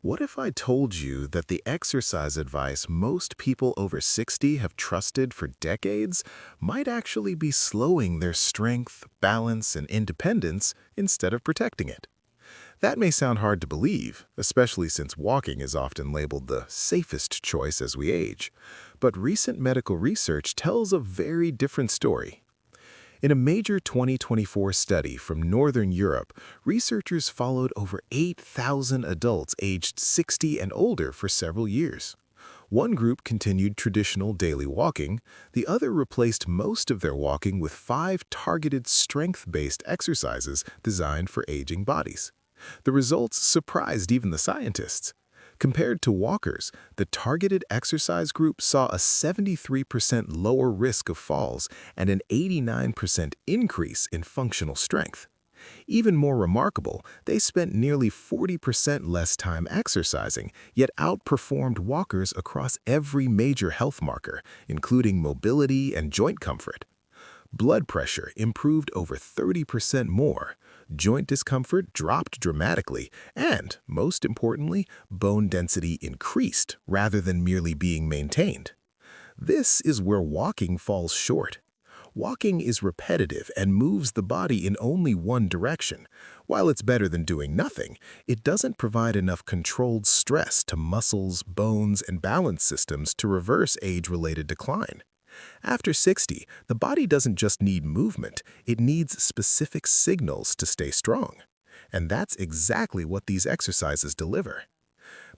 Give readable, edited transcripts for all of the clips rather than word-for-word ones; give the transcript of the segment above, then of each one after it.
What if I told you that the exercise advice most people over 60 have trusted for decades might actually be slowing their strength, balance, and independence instead of protecting it? That may sound hard to believe, especially since walking is often labeled the safest choice as we age. But recent medical research tells a very different story. In a major 2024 study from Northern Europe, researchers followed over 8,000 adults aged 60 and older for several years. One group continued traditional daily walking, the other replaced most of their walking with 5 targeted strength-based exercises designed for aging bodies. The results surprised even the scientists. Compared to walkers, the targeted exercise group saw a 73% lower risk of falls and an 89% increase in functional strength. Even more remarkable, they spent nearly 40% less time exercising, yet outperformed walkers across every major health marker, including mobility and joint comfort. Blood pressure improved over 30% more, joint discomfort dropped dramatically, and, most importantly, bone density increased rather than merely being maintained. This is where walking falls short. Walking is repetitive and moves the body in only one direction. While it's better than doing nothing, it doesn't provide enough controlled stress to muscles, bones, and balance systems to reverse age-related decline. After 60, the body doesn't just need movement, it needs specific signals to stay strong. And that's exactly what these exercises deliver.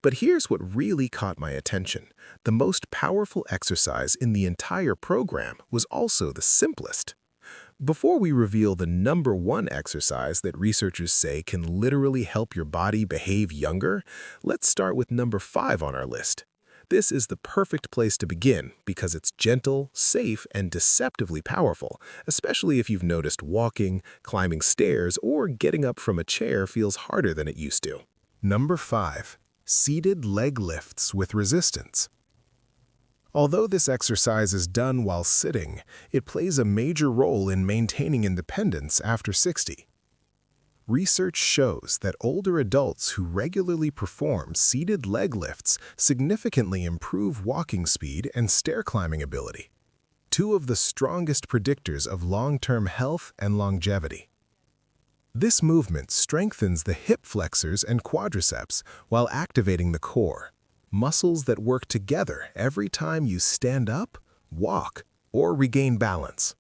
But here's what really caught my attention. The most powerful exercise in the entire program was also the simplest. Before we reveal the number one exercise that researchers say can literally help your body behave younger, let's start with number 5 on our list. This is the perfect place to begin because it's gentle, safe, and deceptively powerful, especially if you've noticed walking, climbing stairs, or getting up from a chair feels harder than it used to. Number 5. Seated leg lifts with resistance. Although this exercise is done while sitting, it plays a major role in maintaining independence after 60. Research shows that older adults who regularly perform seated leg lifts significantly improve walking speed and stair climbing ability, two of the strongest predictors of long-term health and longevity. This movement strengthens the hip flexors and quadriceps while activating the core, muscles that work together every time you stand up, walk, or regain balance.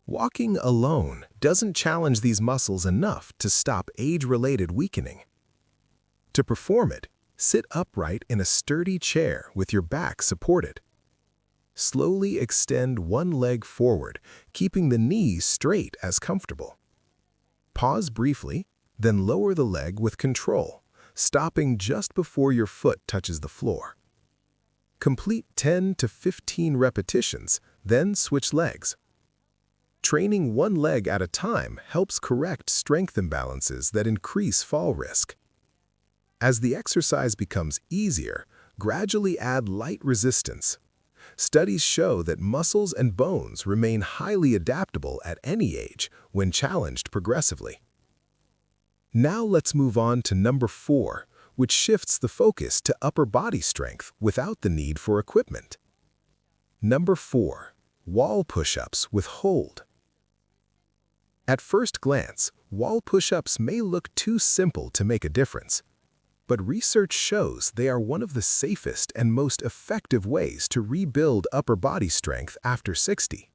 Walking alone doesn't challenge these muscles enough to stop age-related weakening. To perform it, sit upright in a sturdy chair with your back supported. Slowly extend one leg forward, keeping the knees straight as comfortable. Pause briefly, then lower the leg with control, stopping just before your foot touches the floor. Complete 10 to 15 repetitions, then switch legs. Training one leg at a time helps correct strength imbalances that increase fall risk. As the exercise becomes easier, gradually add light resistance. Studies show that muscles and bones remain highly adaptable at any age when challenged progressively. Now let's move on to number 4, which shifts the focus to upper body strength without the need for equipment. Number 4. Wall push-ups with hold. At first glance, wall push-ups may look too simple to make a difference, but research shows they are one of the safest and most effective ways to rebuild upper body strength after 60.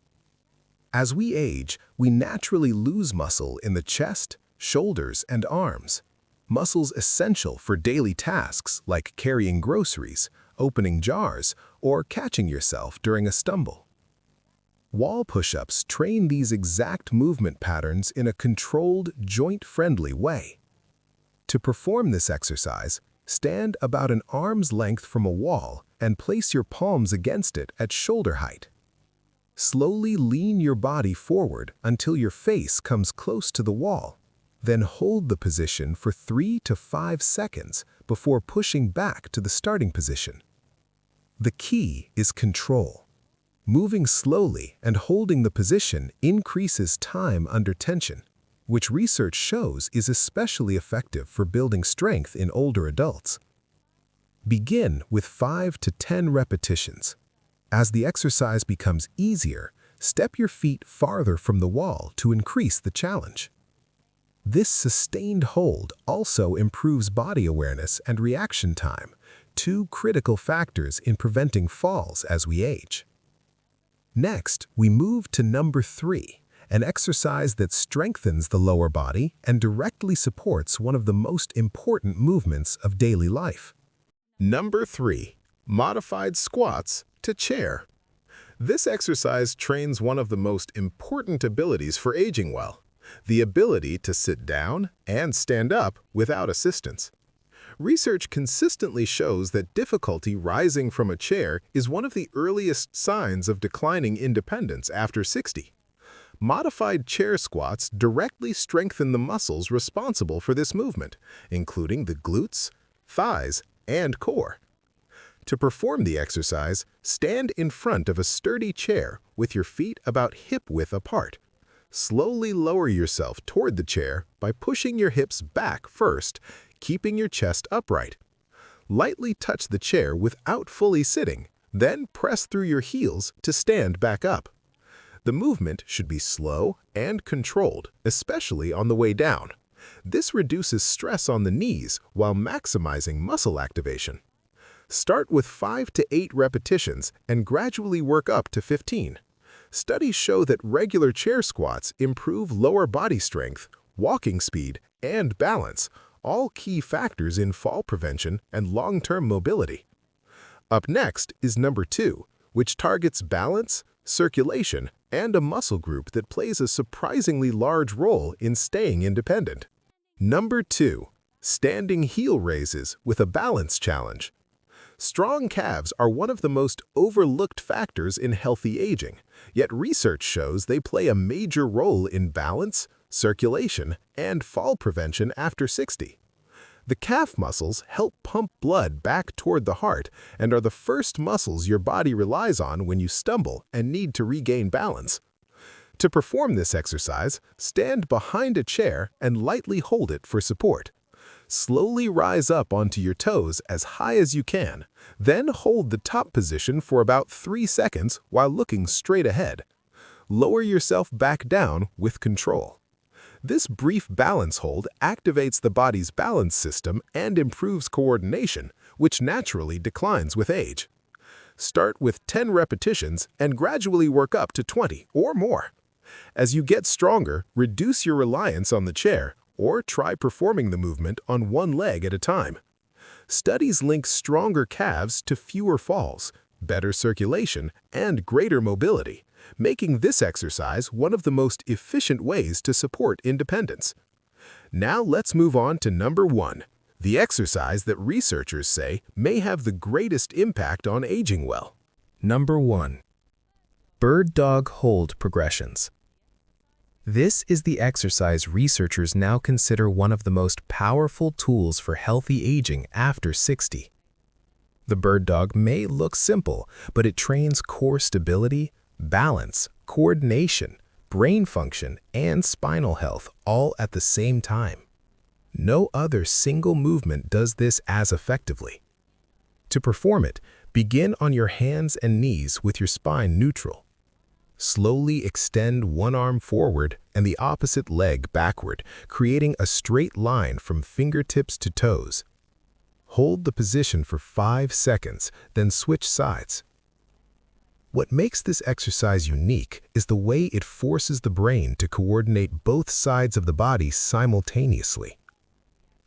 As we age, we naturally lose muscle in the chest, shoulders, and arms, muscles essential for daily tasks like carrying groceries, opening jars, or catching yourself during a stumble. Wall push-ups train these exact movement patterns in a controlled, joint-friendly way. To perform this exercise, stand about an arm's length from a wall and place your palms against it at shoulder height. Slowly lean your body forward until your face comes close to the wall. Then hold the position for 3 to 5 seconds before pushing back to the starting position. The key is control. Moving slowly and holding the position increases time under tension. which research shows is especially effective for building strength in older adults. Begin with 5 to 10 repetitions. As the exercise becomes easier, step your feet farther from the wall to increase the challenge. This sustained hold also improves body awareness and reaction time, two critical factors in preventing falls as we age. Next, we move to number 3, an exercise that strengthens the lower body and directly supports one of the most important movements of daily life. Number 3. Modified squats to chair. This exercise trains one of the most important abilities for aging well, the ability to sit down and stand up without assistance. Research consistently shows that difficulty rising from a chair is one of the earliest signs of declining independence after 60. Modified chair squats directly strengthen the muscles responsible for this movement, including the glutes, thighs, and core. To perform the exercise, stand in front of a sturdy chair with your feet about hip-width apart. Slowly lower yourself toward the chair by pushing your hips back first, keeping your chest upright. Lightly touch the chair without fully sitting, then press through your heels to stand back up. The movement should be slow and controlled, especially on the way down. This reduces stress on the knees while maximizing muscle activation. Start with 5 to 8 repetitions and gradually work up to 15. Studies show that regular chair squats improve lower body strength, walking speed, and balance, all key factors in fall prevention and long-term mobility. Up next is number 2, which targets balance, circulation, and a muscle group that plays a surprisingly large role in staying independent. Number 2. Standing heel raises with a balance challenge. Strong calves are one of the most overlooked factors in healthy aging, yet research shows they play a major role in balance, circulation, and fall prevention after 60. The calf muscles help pump blood back toward the heart and are the first muscles your body relies on when you stumble and need to regain balance. To perform this exercise, stand behind a chair and lightly hold it for support. Slowly rise up onto your toes as high as you can, then hold the top position for about 3 seconds while looking straight ahead. Lower yourself back down with control. This brief balance hold activates the body's balance system and improves coordination, which naturally declines with age. Start with 10 repetitions and gradually work up to 20 or more. As you get stronger, reduce your reliance on the chair or try performing the movement on one leg at a time. Studies link stronger calves to fewer falls, better circulation, and greater mobility, making this exercise one of the most efficient ways to support independence. Now let's move on to number 1, the exercise that researchers say may have the greatest impact on aging well. Number 1. Bird dog hold progressions. This is the exercise researchers now consider one of the most powerful tools for healthy aging after 60. The bird dog may look simple, but it trains core stability, balance, coordination, brain function, and spinal health all at the same time. No other single movement does this as effectively. To perform it, begin on your hands and knees with your spine neutral. Slowly extend one arm forward and the opposite leg backward, creating a straight line from fingertips to toes. Hold the position for 5 seconds, then switch sides. What makes this exercise unique is the way it forces the brain to coordinate both sides of the body simultaneously.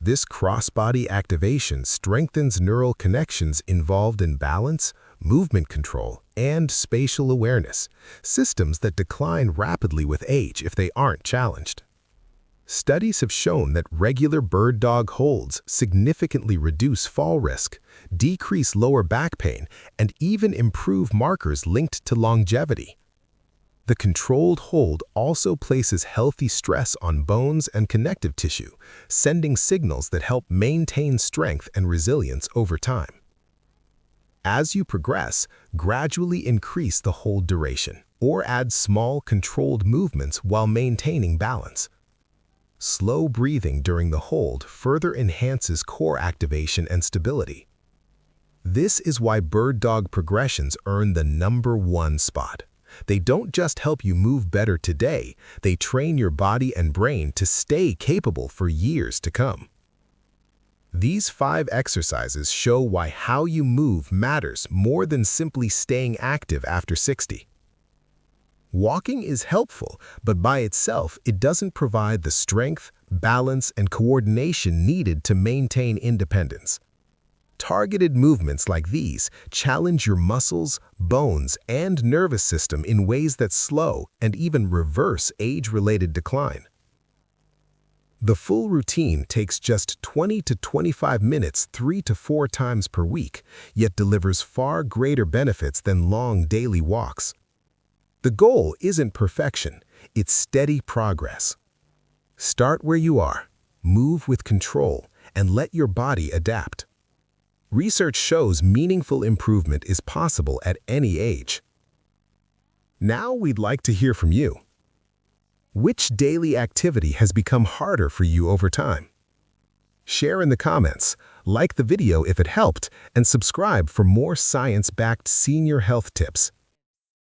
This cross-body activation strengthens neural connections involved in balance, movement control, and spatial awareness, systems that decline rapidly with age if they aren't challenged. Studies have shown that regular bird dog holds significantly reduce fall risk, decrease lower back pain, and even improve markers linked to longevity. The controlled hold also places healthy stress on bones and connective tissue, sending signals that help maintain strength and resilience over time. As you progress, gradually increase the hold duration, or add small controlled movements while maintaining balance. Slow breathing during the hold further enhances core activation and stability. This is why Bird Dog progressions earn the #1 spot. They don't just help you move better today, they train your body and brain to stay capable for years to come. These 5 exercises show why how you move matters more than simply staying active after 60. Walking is helpful, but by itself, it doesn't provide the strength, balance, and coordination needed to maintain independence. Targeted movements like these challenge your muscles, bones, and nervous system in ways that slow and even reverse age-related decline. The full routine takes just 20 to 25 minutes 3 to 4 times per week, yet delivers far greater benefits than long daily walks. The goal isn't perfection, it's steady progress. Start where you are, move with control, and let your body adapt. Research shows meaningful improvement is possible at any age. Now we'd like to hear from you. Which daily activity has become harder for you over time? Share in the comments, like the video if it helped, and subscribe for more science-backed senior health tips.